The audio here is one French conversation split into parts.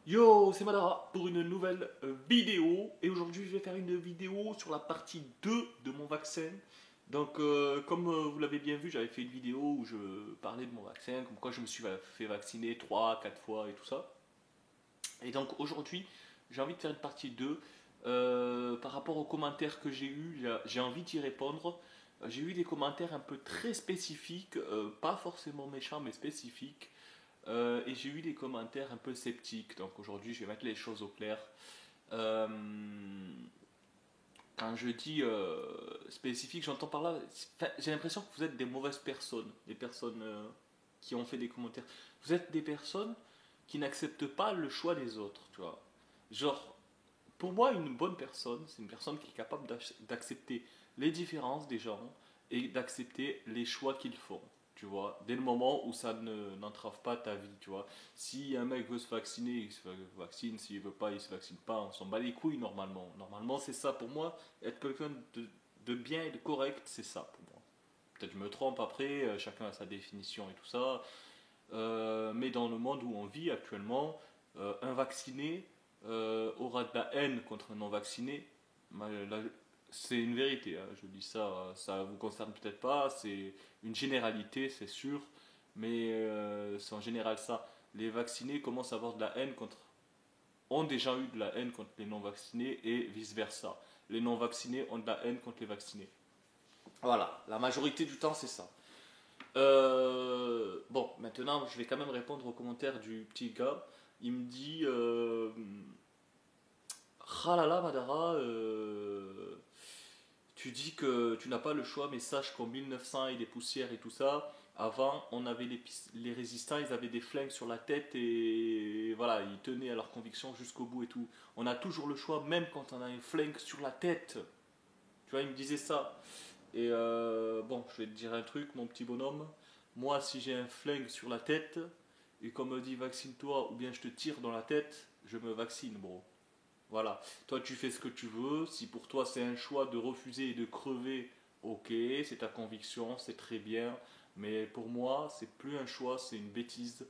Yo, c'est Madara pour une nouvelle vidéo. Et aujourd'hui, je vais faire une vidéo sur la partie 2 de mon vaccin. Donc, comme vous l'avez bien vu, j'avais fait une vidéo où je parlais de mon vaccin, comme quoi je me suis fait vacciner 3, 4 fois et tout ça. Et donc, aujourd'hui, j'ai envie de faire une partie 2. Par rapport aux commentaires que j'ai eus, j'ai envie d'y répondre. J'ai eu des commentaires un peu très spécifiques, pas forcément méchants, mais spécifiques. Et j'ai eu des commentaires un peu sceptiques, donc aujourd'hui je vais mettre les choses au clair. Euh, Quand je dis spécifique, j'entends par là, enfin, j'ai l'impression que vous êtes des mauvaises personnes, des personnes qui ont fait des commentaires. Vous êtes des personnes qui n'acceptent pas le choix des autres, tu vois. Genre, pour moi, une bonne personne, c'est une personne qui est capable d'accepter les différences des gens et d'accepter les choix qu'ils font. Tu vois, dès le moment où ça n'entrave pas ta vie, tu vois. Si un mec veut se vacciner, il se vaccine. S'il veut pas, il se vaccine pas. On s'en bat les couilles normalement. Normalement, c'est ça pour moi. Être quelqu'un de bien et de correct, c'est ça pour moi. Peut-être que je me trompe après, chacun a sa définition et tout ça. Mais dans le monde où on vit actuellement, un vacciné aura de la haine contre un non vacciné. C'est une vérité, hein, je dis ça, ça vous concerne peut-être pas, c'est une généralité, c'est sûr, mais c'est en général ça. Les vaccinés commencent à avoir de la haine contre, ont déjà eu de la haine contre les non vaccinés et vice versa. Les non vaccinés ont de la haine contre les vaccinés. Voilà, la majorité du temps c'est ça. Bon, maintenant, je vais quand même répondre aux commentaires du petit gars. Il me dit ah là là, Madara, tu dis que tu n'as pas le choix, mais sache qu'en 1900 et des poussières et tout ça, avant, on avait les résistants, ils avaient des flingues sur la tête et voilà, ils tenaient à leurs convictions jusqu'au bout et tout. On a toujours le choix, même quand on a une flingue sur la tête. Tu vois, il me disait ça. Et bon, je vais te dire un truc, mon petit bonhomme. Moi, si j'ai un flingue sur la tête et qu'on me dit vaccine-toi ou bien je te tire dans la tête, je me vaccine, bro. Voilà. Toi, tu fais ce que tu veux. Si pour toi c'est un choix de refuser et de crever, ok, c'est ta conviction, c'est très bien. Mais pour moi, c'est plus un choix, c'est une bêtise.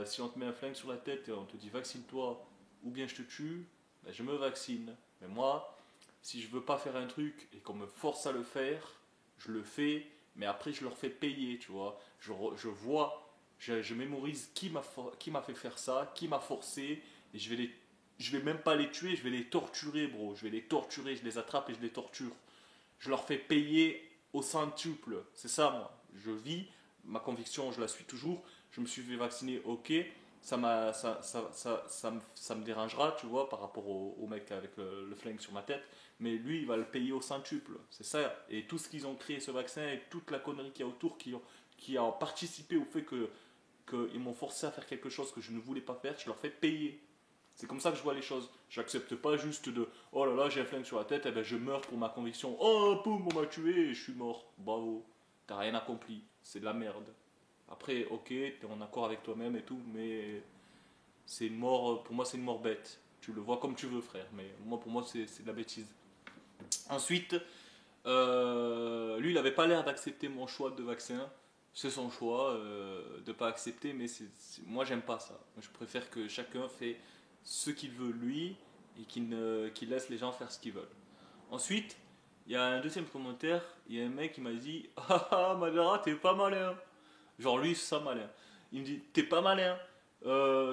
Si on te met un flingue sur la tête et on te dit vaccine-toi ou bien je te tue, ben, je me vaccine. Mais moi, si je veux pas faire un truc et qu'on me force à le faire, je le fais, mais après je leur fais payer, tu vois. Je vois, je mémorise qui m'a fait faire ça, qui m'a forcé, et je vais même pas les tuer, je vais les torturer, bro. Je vais les torturer, je les attrape et je les torture. Je leur fais payer au centuple. C'est ça, moi. Je vis, ma conviction, je la suis toujours. Je me suis fait vacciner, ok. Ça me dérangera, tu vois, par rapport au mec avec le flingue sur ma tête. Mais lui, il va le payer au centuple. C'est ça. Et tout ce qu'ils ont créé, ce vaccin, et toute la connerie qu'il y a autour, qui a participé au fait qu'ils m'ont forcé à faire quelque chose que je ne voulais pas faire, je leur fais payer. C'est comme ça que je vois les choses. J'accepte pas juste de oh là là, j'ai un flingue sur la tête, et ben je meurs pour ma conviction. Oh, boum, on m'a tué et je suis mort. Bravo. T'as rien accompli. C'est de la merde. Après, ok, t'es en accord avec toi-même et tout, mais c'est une mort, pour moi, c'est une mort bête. Tu le vois comme tu veux, frère, mais moi, pour moi, c'est de la bêtise. Ensuite, lui, il avait pas l'air d'accepter mon choix de vaccin. C'est son choix de pas accepter, mais moi, j'aime pas ça. Moi, je préfère que chacun fait ce qu'il veut lui et qu'il laisse les gens faire ce qu'ils veulent. Ensuite, il y a un deuxième commentaire. Il y a un mec qui m'a dit ah ah, Madara, t'es pas malin. Genre, lui, c'est ça malin. Il me dit t'es pas malin.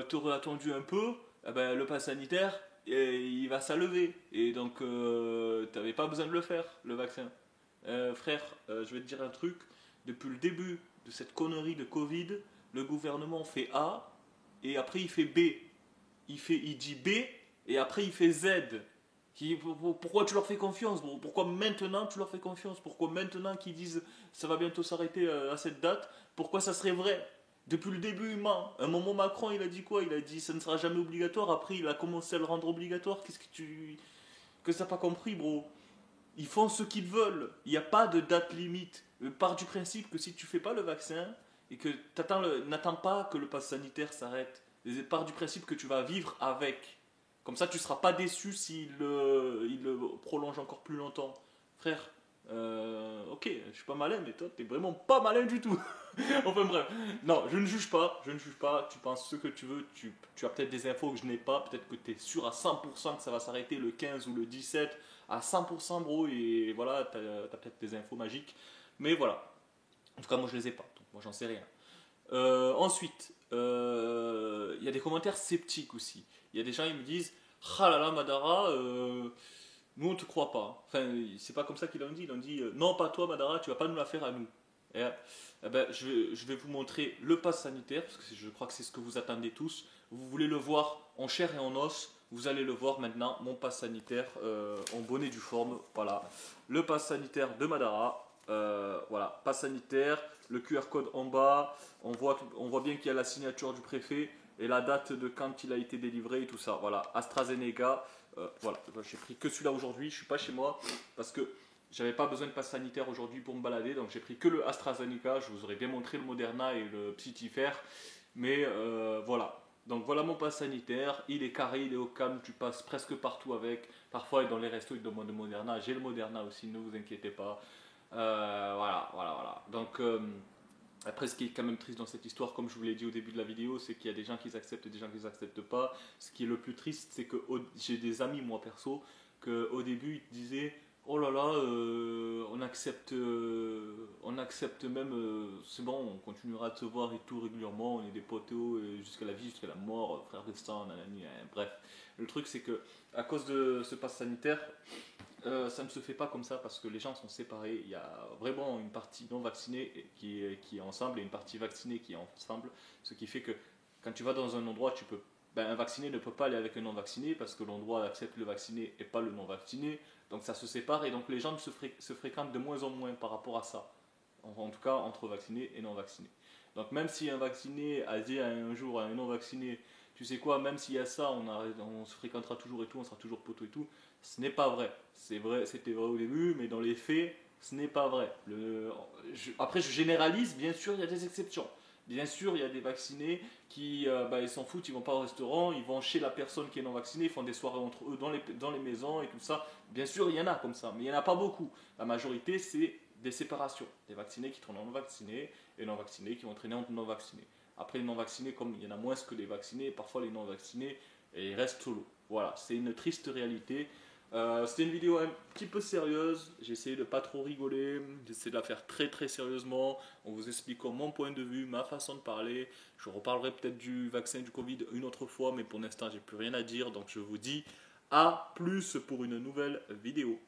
T'aurais attendu un peu. Eh ben, le pass sanitaire, il va s'enlever. Et donc, t'avais pas besoin de le faire, le vaccin. Frère, je vais te dire un truc. Depuis le début de cette connerie de Covid, le gouvernement fait A et après il fait B. Il dit B et après il fait Z. Pourquoi tu leur fais confiance, bro? Pourquoi maintenant tu leur fais confiance? Pourquoi maintenant qu'ils disent ça va bientôt s'arrêter à cette date? Pourquoi ça serait vrai? Depuis le début, il ment. À un moment, Macron, il a dit quoi? Il a dit ça ne sera jamais obligatoire. Après, il a commencé à le rendre obligatoire. Qu'est-ce que tu. Que ça n'a pas compris, bro? Ils font ce qu'ils veulent. Il n'y a pas de date limite. Part du principe que si tu fais pas le vaccin et que n'attends pas que le pass sanitaire s'arrête. Part du principe que tu vas vivre avec. Comme ça, tu ne seras pas déçu s'il il le prolonge encore plus longtemps. Frère, Ok, je suis pas malin, mais toi, t'es vraiment pas malin du tout. Enfin bref, non, je ne juge pas, tu penses ce que tu veux, tu as peut-être des infos que je n'ai pas, peut-être que tu es sûr à 100% que ça va s'arrêter le 15 ou le 17, à 100% bro, et voilà, tu as peut-être des infos magiques, mais voilà, en tout cas moi je les ai pas, donc moi j'en sais rien. Ensuite, il y a des commentaires sceptiques aussi, il y a des gens qui me disent, ah là là Madara, nous on te croit pas, enfin c'est pas comme ça qu'ils l'ont dit, ils ont dit, non pas toi Madara, tu vas pas nous la faire à nous. Et, eh ben, je vais vous montrer le pass sanitaire, parce que je crois que c'est ce que vous attendez tous. Vous voulez le voir en chair et en os, vous allez le voir maintenant, mon pass sanitaire en bonnet du forme. Voilà, le pass sanitaire de Madara. Voilà, pass sanitaire, le QR code en bas. On voit bien qu'il y a la signature du préfet et la date de quand il a été délivré et tout ça. Voilà, AstraZeneca. Voilà, j'ai pris que celui-là aujourd'hui, je suis pas chez moi parce que j'avais pas besoin de passe sanitaire aujourd'hui pour me balader, donc j'ai pris que le AstraZeneca. Je vous aurais bien montré le Moderna et le Psitifert, mais voilà. Donc voilà mon passe sanitaire, il est carré, il est au calme, tu passes presque partout avec. Parfois dans les restos ils te demandent le Moderna, j'ai le Moderna aussi, ne vous inquiétez pas. Voilà. Donc après, ce qui est quand même triste dans cette histoire, comme je vous l'ai dit au début de la vidéo, c'est qu'il y a des gens qui acceptent et des gens qui n'acceptent pas. Ce qui est le plus triste, c'est que j'ai des amis, moi perso, qu'au début, ils disaient oh là là, on accepte même, c'est bon, on continuera de se voir et tout régulièrement, on est des poteaux jusqu'à la vie, jusqu'à la mort, frère de sang, nanani, bref. Le truc, c'est que à cause de ce pass sanitaire, ça ne se fait pas comme ça parce que les gens sont séparés. Il y a vraiment une partie non vaccinée qui est ensemble et une partie vaccinée qui est ensemble. Ce qui fait que quand tu vas dans un endroit, un vacciné ne peut pas aller avec un non vacciné parce que l'endroit accepte le vacciné et pas le non vacciné. Donc ça se sépare et donc les gens se fréquentent de moins en moins par rapport à ça. En tout cas entre vaccinés et non vaccinés. Donc même si un vacciné a dit un jour à un non vacciné, tu sais quoi, même s'il y a ça, on se fréquentera toujours et tout, on sera toujours poteau et tout, ce n'est pas vrai. C'est vrai, c'était vrai au début, mais dans les faits, ce n'est pas vrai. Après, je généralise, bien sûr, il y a des exceptions. Bien sûr, il y a des vaccinés qui ils s'en foutent, ils vont pas au restaurant, ils vont chez la personne qui est non vaccinée, ils font des soirées entre eux dans les maisons et tout ça. Bien sûr, il y en a comme ça, mais il n'y en a pas beaucoup. La majorité, c'est des séparations. Des vaccinés qui traînent en non vaccinés et non vaccinés qui vont traîner en non vaccinés. Après, les non vaccinés, comme il y en a moins que les vaccinés, parfois les non vaccinés, ils restent solo. Voilà, c'est une triste réalité. C'était une vidéo un petit peu sérieuse, j'ai essayé de pas trop rigoler, j'ai essayé de la faire très très sérieusement, en vous expliquant mon point de vue, ma façon de parler. Je reparlerai peut-être du vaccin du Covid une autre fois, mais pour l'instant j'ai plus rien à dire, donc je vous dis à plus pour une nouvelle vidéo.